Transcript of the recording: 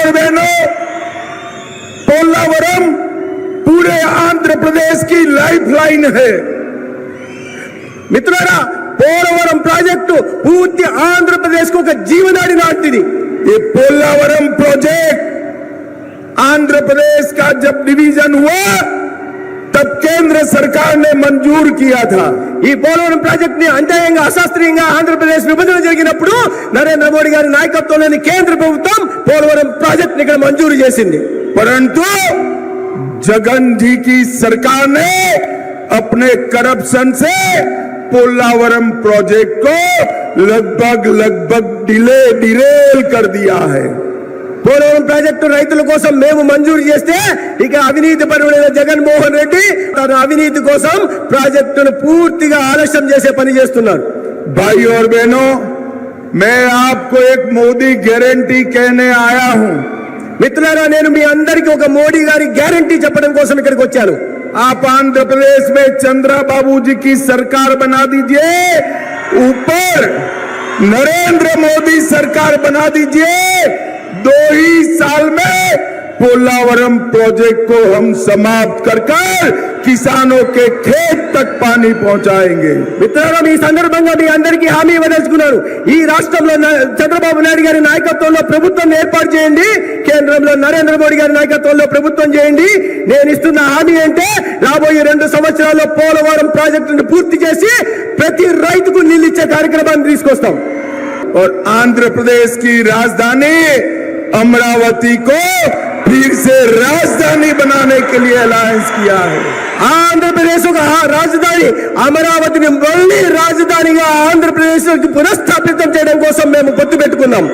और बहनों, पोलावरम पूरे आंध्र प्रदेश की लाइफलाइन है। మిత్రులారా, పోలవరం ప్రాజెక్టు పూర్తి ఆంధ్రప్రదేశ్ కు ఒక జీవనాడి లాంటిది। ये पोलावरम प्रोजेक्ट आंध्र प्रदेश का जब डिवीजन हुआ तब केंद्र सरकार ने मंजूर किया था। ఈ పోలవరం ప్రాజెక్ట్ ని అన్యాయంగా అశాస్త్రీయంగా ఆంధ్రప్రదేశ్ విభజన జరిగినప్పుడు నరేంద్ర మోడీ గారి నాయకత్వంలోని కేంద్ర ప్రభుత్వం పోలవరం ప్రాజెక్ట్ ని ఇక్కడ మంజూరు చేసింది। परंतु जगन जी की सरकार ने अपने करप्शन से पोलावरम प्रोजेक्ट को लगभग डिरेल कर दिया है। పోలవరం ప్రాజెక్టు రైతుల కోసం మేము మంజూరు చేస్తే ఇక అవినీతి పరుడైన జగన్మోహన్ రెడ్డి తన అవినీతి కోసం ప్రాజెక్టును పూర్తిగా ఆలస్యం చేసే పని చేస్తున్నారు। भाई और बहनों, मैं आपको एक मोदी गारंटी कहने आया हूं। మిత్రులారా, నేను మీ అందరికీ ఒక మోడీ గారి గ్యారంటీ చెప్పడం కోసం ఇక్కడికి వచ్చాను। आप आंध्र प्रदेश में चंद्रा बाबू जी की सरकार बना दीजिए, ऊपर नरेंद्र मोदी सरकार बना दीजिए। 2 ही साल में पोलावरम प्रोजेक्ट को हम समाप्त कर किसानों के खेत तक पानी पहुंचाएंगे। మిత్రులారా, ఈ సందర్భంగా మీ అందరికీ హామీ ఇవ్వదలుచుకున్నాను। ఈ రాష్ట్రంలో చంద్రబాబు నాయుడు గారి నాయకత్వంలో ప్రభుత్వం ఏర్పాటు చేయండి, కేంద్రంలో నరేంద్ర మోడీ గారి నాయకత్వంలో ప్రభుత్వం చేయండి। నేను ఇస్తున్న హామీ అంటే రాబోయే 2 సంవత్సరాల్లో పోలవరం ప్రాజెక్టును పూర్తి చేసి ప్రతి రైతుకు నీళ్ళు ఇచ్చే కార్యక్రమాన్ని తీసుకొస్తాం। और आंध्र प्रदेश की राजधानी अमरावती को फिर से राजधानी बनाने के लिए अलायंस किया है। ఆంధ్రప్రదేశ్ రాజధాని అమరావతిని మళ్ళీ రాజధానిగా ఆంధ్రప్రదేశ్ పునఃస్థాపితం చేయడం కోసం మేము పొత్తు పెట్టుకున్నాం।